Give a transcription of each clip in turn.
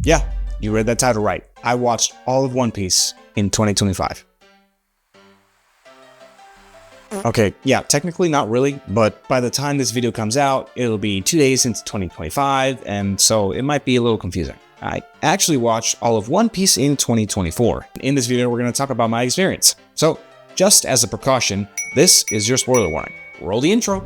Yeah, you read that title right. I watched all of One Piece in 2025. Okay, yeah, technically not really, but by the time this video comes out, it'll be 2 days since 2025, and so it might be a little confusing. I actually watched all of One Piece in 2024. In this video, we're going to talk about my experience. So, just as a precaution, this is your spoiler warning. Roll the intro.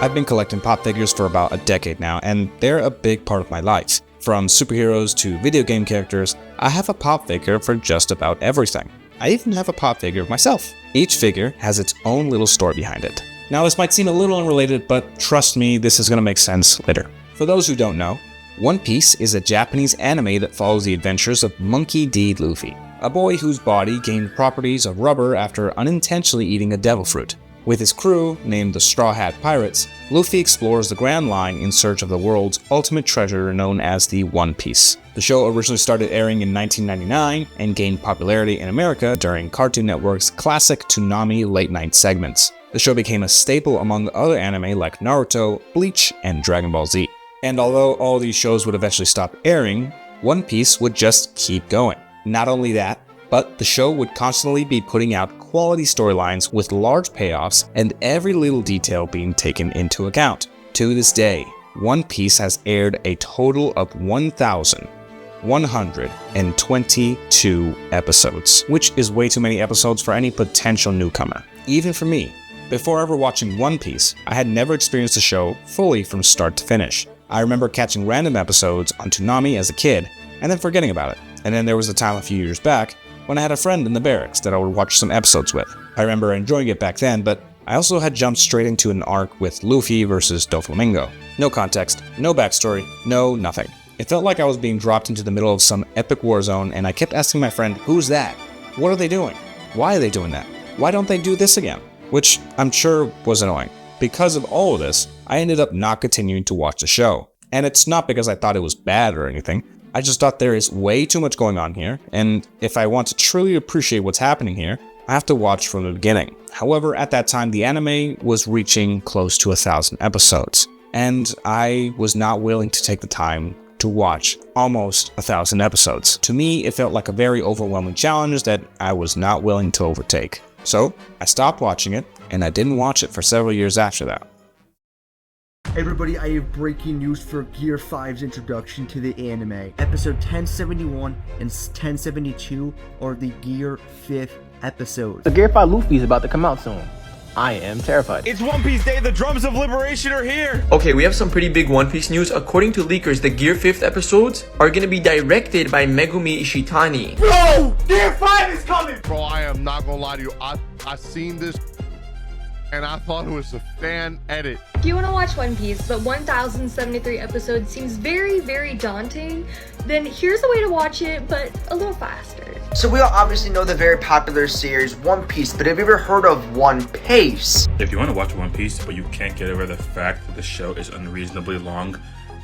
I've been collecting pop figures for about a decade now, and they're a big part of my life. From superheroes to video game characters, I have a pop figure for just about everything. I even have a pop figure of myself. Each figure has its own little story behind it. Now this might seem a little unrelated, but trust me, this is going to make sense later. For those who don't know, One Piece is a Japanese anime that follows the adventures of Monkey D. Luffy, a boy whose body gained properties of rubber after unintentionally eating a devil fruit. With his crew, named the Straw Hat Pirates, Luffy explores the Grand Line in search of the world's ultimate treasure known as the One Piece. The show originally started airing in 1999 and gained popularity in America during Cartoon Network's classic Toonami late-night segments. The show became a staple among other anime like Naruto, Bleach, and Dragon Ball Z. And although all these shows would eventually stop airing, One Piece would just keep going. Not only that, but the show would constantly be putting out quality storylines with large payoffs and every little detail being taken into account. To this day, One Piece has aired a total of 1,122 episodes, which is way too many episodes for any potential newcomer. Even for me, before ever watching One Piece, I had never experienced the show fully from start to finish. I remember catching random episodes on Toonami as a kid and then forgetting about it. And then there was a time a few years back when I had a friend in the barracks that I would watch some episodes with. I remember enjoying it back then, but I also had jumped straight into an arc with Luffy versus Doflamingo. No context, no backstory, no nothing. It felt like I was being dropped into the middle of some epic war zone, and I kept asking my friend, who's that? What are they doing? Why are they doing that? Why don't they do this again? Which I'm sure was annoying. Because of all of this, I ended up not continuing to watch the show. And it's not because I thought it was bad or anything. I just thought there is way too much going on here, and if I want to truly appreciate what's happening here, I have to watch from the beginning. However, at that time, the anime was reaching close to 1,000 episodes, and I was not willing to take the time to watch almost 1,000 episodes. To me, it felt like a very overwhelming challenge that I was not willing to overtake. So, I stopped watching it, and I didn't watch it for several years after that. Hey everybody, I have breaking news for Gear 5's introduction to the anime. Episode 1071 and 1072 are the Gear 5th episodes. The Gear 5 Luffy is about to come out soon. I am terrified. It's One Piece Day, the drums of liberation are here! Okay, we have some pretty big One Piece news. According to leakers, the Gear 5th episodes are gonna be directed by Megumi Ishitani. Bro! Gear 5 is coming! Bro, I am not gonna lie to you. I seen this and I thought it was a fan edit. If you want to watch One Piece, but 1073 episodes seems very, very daunting, then here's a way to watch it, but a little faster. So we all obviously know the very popular series One Piece, but have you ever heard of One Piece? If you want to watch One Piece, but you can't get over the fact that the show is unreasonably long,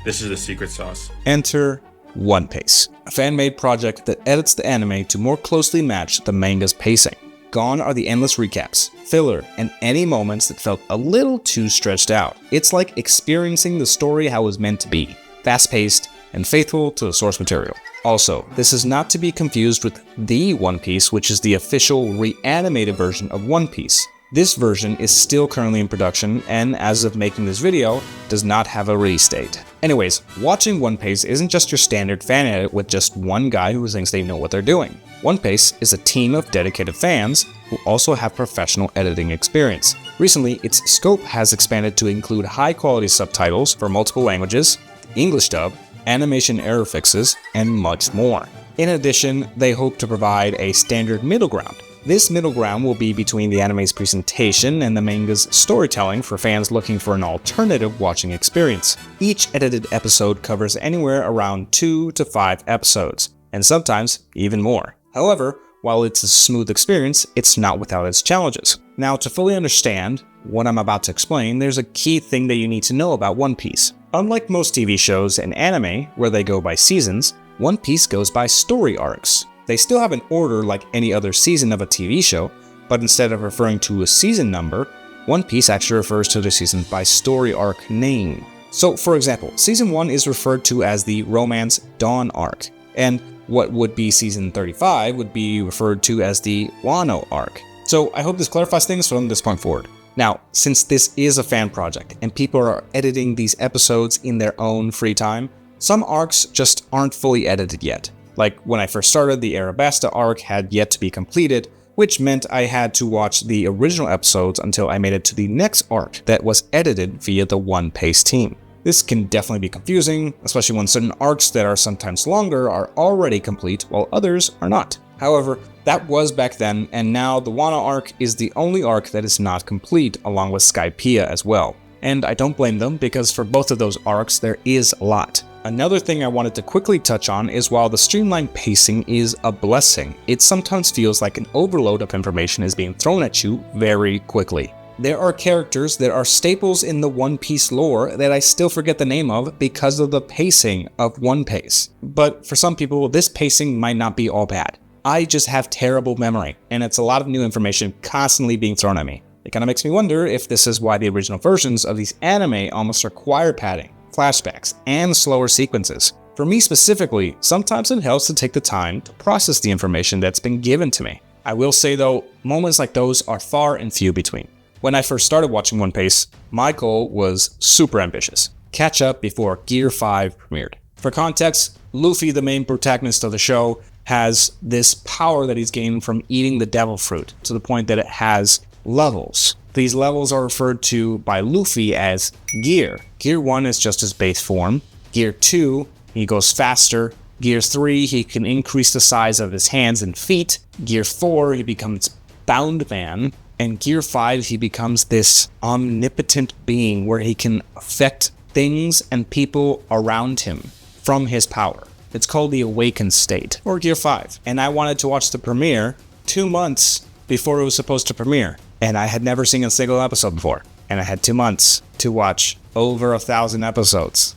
this is the secret sauce. Enter One Piece, a fan-made project that edits the anime to more closely match the manga's pacing. Gone are the endless recaps, filler, and any moments that felt a little too stretched out. It's like experiencing the story how it was meant to be, fast-paced and faithful to the source material. Also, this is not to be confused with The One Piece, which is the official reanimated version of One Piece. This version is still currently in production and, as of making this video, does not have a release date. Anyways, watching One Piece isn't just your standard fan edit with just one guy who thinks they know what they're doing. One Piece is a team of dedicated fans who also have professional editing experience. Recently, its scope has expanded to include high-quality subtitles for multiple languages, English dub, animation error fixes, and much more. In addition, they hope to provide a standard middle ground. This middle ground will be between the anime's presentation and the manga's storytelling for fans looking for an alternative watching experience. Each edited episode covers anywhere around 2 to 5 episodes, and sometimes even more. However, while it's a smooth experience, it's not without its challenges. Now, to fully understand what I'm about to explain, there's a key thing that you need to know about One Piece. Unlike most TV shows and anime, where they go by seasons, One Piece goes by story arcs. They still have an order like any other season of a TV show, but instead of referring to a season number, One Piece actually refers to the season by story arc name. So, for example, Season 1 is referred to as the Romance Dawn arc, and what would be Season 35 would be referred to as the Wano arc. So, I hope this clarifies things from this point forward. Now, since this is a fan project, and people are editing these episodes in their own free time, some arcs just aren't fully edited yet. Like, when I first started, the Arabasta arc had yet to be completed, which meant I had to watch the original episodes until I made it to the next arc that was edited via the One Piece team. This can definitely be confusing, especially when certain arcs that are sometimes longer are already complete while others are not. However, that was back then, and now the Wano arc is the only arc that is not complete, along with Skypiea as well. And I don't blame them, because for both of those arcs there is a lot. Another thing I wanted to quickly touch on is while the streamlined pacing is a blessing, it sometimes feels like an overload of information is being thrown at you very quickly. There are characters that are staples in the One Piece lore that I still forget the name of because of the pacing of One Piece. But for some people, this pacing might not be all bad. I just have terrible memory, and it's a lot of new information constantly being thrown at me. It kind of makes me wonder if this is why the original versions of these anime almost require padding, flashbacks, and slower sequences. For me specifically, sometimes it helps to take the time to process the information that's been given to me. I will say though, moments like those are far and few between. When I first started watching One Piece, my goal was super ambitious. Catch up before Gear 5 premiered. For context, Luffy, the main protagonist of the show, has this power that he's gained from eating the devil fruit, to the point that it has levels. These levels are referred to by Luffy as Gear. Gear 1 is just his base form. Gear 2, he goes faster. Gear 3, he can increase the size of his hands and feet. Gear 4, he becomes Bound Man. And Gear 5, he becomes this omnipotent being where he can affect things and people around him from his power. It's called the Awakened State, or Gear 5. And I wanted to watch the premiere 2 months before it was supposed to premiere. And I had never seen a single episode before. And I had 2 months to watch over 1,000 episodes.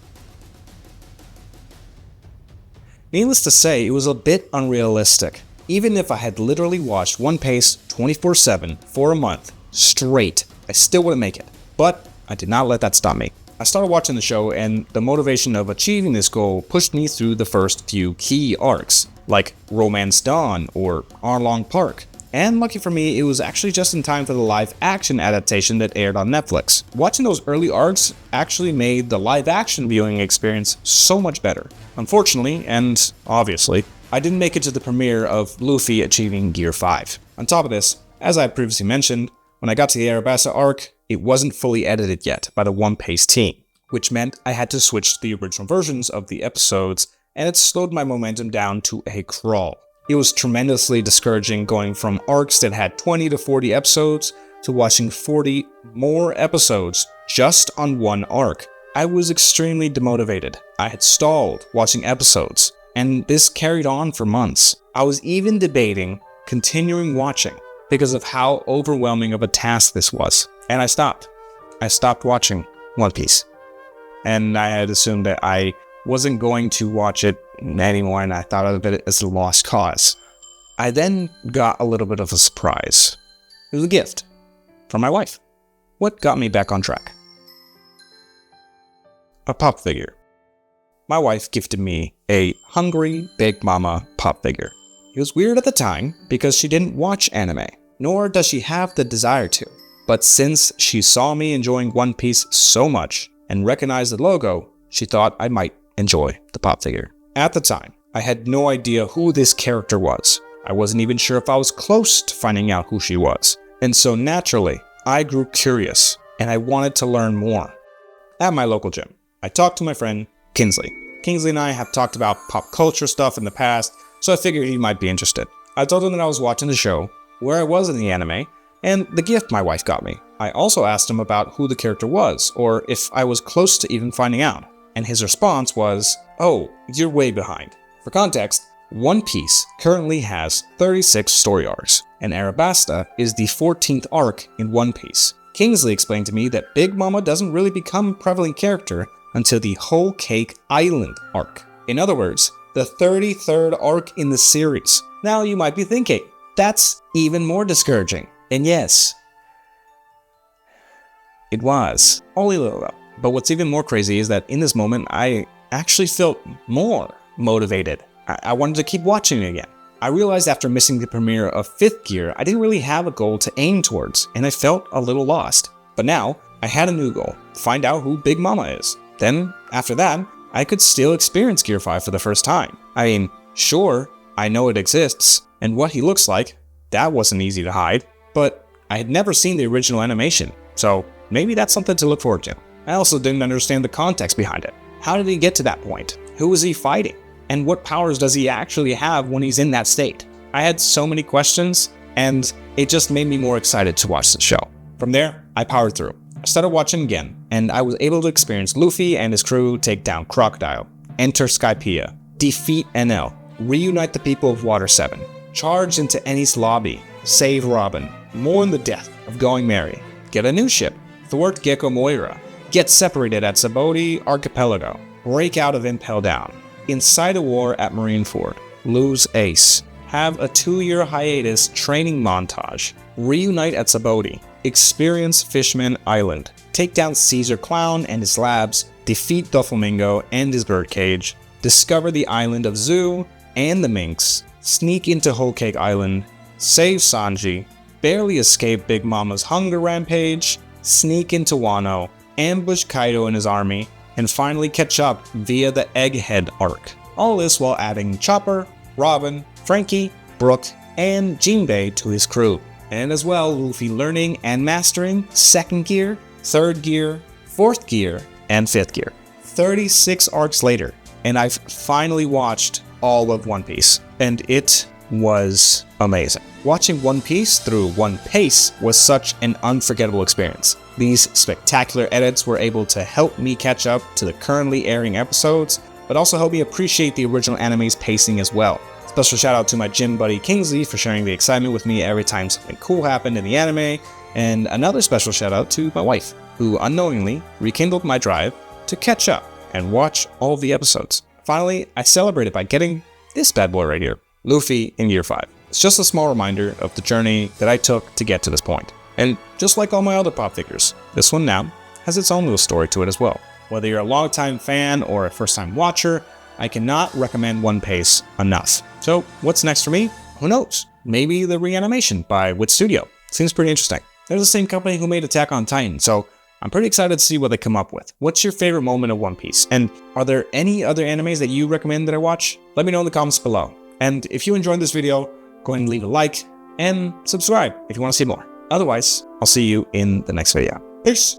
Needless to say, it was a bit unrealistic. Even if I had literally watched One Piece 24/7 for a month straight, I still wouldn't make it. But I did not let that stop me. I started watching the show, and the motivation of achieving this goal pushed me through the first few key arcs, like Romance Dawn or Arlong Park. And lucky for me, it was actually just in time for the live-action adaptation that aired on Netflix. Watching those early arcs actually made the live-action viewing experience so much better. Unfortunately, and obviously, I didn't make it to the premiere of Luffy achieving Gear 5. On top of this, as I previously mentioned, when I got to the Arabasta arc, it wasn't fully edited yet by the One Piece team, which meant I had to switch to the original versions of the episodes, and it slowed my momentum down to a crawl. It was tremendously discouraging going from arcs that had 20 to 40 episodes to watching 40 more episodes just on one arc. I was extremely demotivated. I had stalled watching episodes, and this carried on for months. I was even debating continuing watching because of how overwhelming of a task this was. And I stopped. I stopped watching One Piece. And I had assumed that I wasn't going to watch it anymore, and I thought of it as a lost cause. I then got a little bit of a surprise. It was a gift from my wife. What got me back on track? A pop figure. My wife gifted me a Hungry Big Mama pop figure. It was weird at the time because she didn't watch anime, nor does she have the desire to. But since she saw me enjoying One Piece so much and recognized the logo, she thought I might enjoy the pop figure. At the time, I had no idea who this character was. I wasn't even sure if I was close to finding out who she was. And so naturally, I grew curious and I wanted to learn more. At my local gym, I talked to my friend Kinsley. Kinsley and I have talked about pop culture stuff in the past, so I figured he might be interested. I told him that I was watching the show, where I was in the anime, and the gift my wife got me. I also asked him about who the character was, or if I was close to even finding out. And his response was, "Oh, you're way behind." For context, One Piece currently has 36 story arcs, and Arabasta is the 14th arc in One Piece. Kingsley explained to me that Big Mama doesn't really become a prevalent character until the Whole Cake Island arc. In other words, the 33rd arc in the series. Now you might be thinking, that's even more discouraging. And yes, It was. Only a little though. But what's even more crazy is that in this moment, I actually felt more motivated. I wanted to keep watching it again. I realized after missing the premiere of 5th Gear, I didn't really have a goal to aim towards, and I felt a little lost. But now, I had a new goal, find out who Big Mama is. Then, after that, I could still experience Gear 5 for the first time. I mean, sure, I know it exists, and what he looks like, that wasn't easy to hide, but I had never seen the original animation, so maybe that's something to look forward to. I also didn't understand the context behind it. How did he get to that point? Who was he fighting? And what powers does he actually have when he's in that state? I had so many questions, and it just made me more excited to watch the show. From there, I powered through. I started watching again, and I was able to experience Luffy and his crew take down Crocodile, enter Skypiea, defeat Enel, reunite the people of Water 7, charge into Enies lobby, save Robin, mourn the death of Going Merry, get a new ship, thwart Gecko Moira, get separated at Sabaody Archipelago, break out of Impel Down, incite a war at Marineford, lose Ace, have a 2-year hiatus training montage, reunite at Sabaody, experience Fishman Island, take down Caesar Clown and his labs, defeat Doflamingo and his birdcage, discover the island of Zoo and the Minx, sneak into Whole Cake Island, save Sanji, barely escape Big Mama's hunger rampage, sneak into Wano, ambush Kaido and his army, and finally catch up via the Egghead arc. All this while adding Chopper, Robin, Frankie, Brook, and Jinbei to his crew. And as well, Luffy learning and mastering 2nd Gear, 3rd Gear, 4th Gear, and 5th Gear. 36 arcs later, and I've finally watched all of One Piece, and it was amazing. Watching One Piece through One Pace was such an unforgettable experience. These spectacular edits were able to help me catch up to the currently airing episodes, but also help me appreciate the original anime's pacing as well. Special shout out to my gym buddy Kingsley for sharing the excitement with me every time something cool happened in the anime, and another special shout out to my wife, who unknowingly rekindled my drive to catch up and watch all of the episodes. Finally, I celebrated by getting this bad boy right here, Luffy in Gear 5. It's just a small reminder of the journey that I took to get to this point. And just like all my other pop figures, this one now has its own little story to it as well. Whether you're a longtime fan or a first-time watcher, I cannot recommend One Piece enough. So what's next for me? Who knows? Maybe the reanimation by Wit Studio. Seems pretty interesting. They're the same company who made Attack on Titan, so I'm pretty excited to see what they come up with. What's your favorite moment of One Piece? And are there any other animes that you recommend that I watch? Let me know in the comments below. And if you enjoyed this video, go ahead and leave a like and subscribe if you want to see more. Otherwise, I'll see you in the next video. Peace!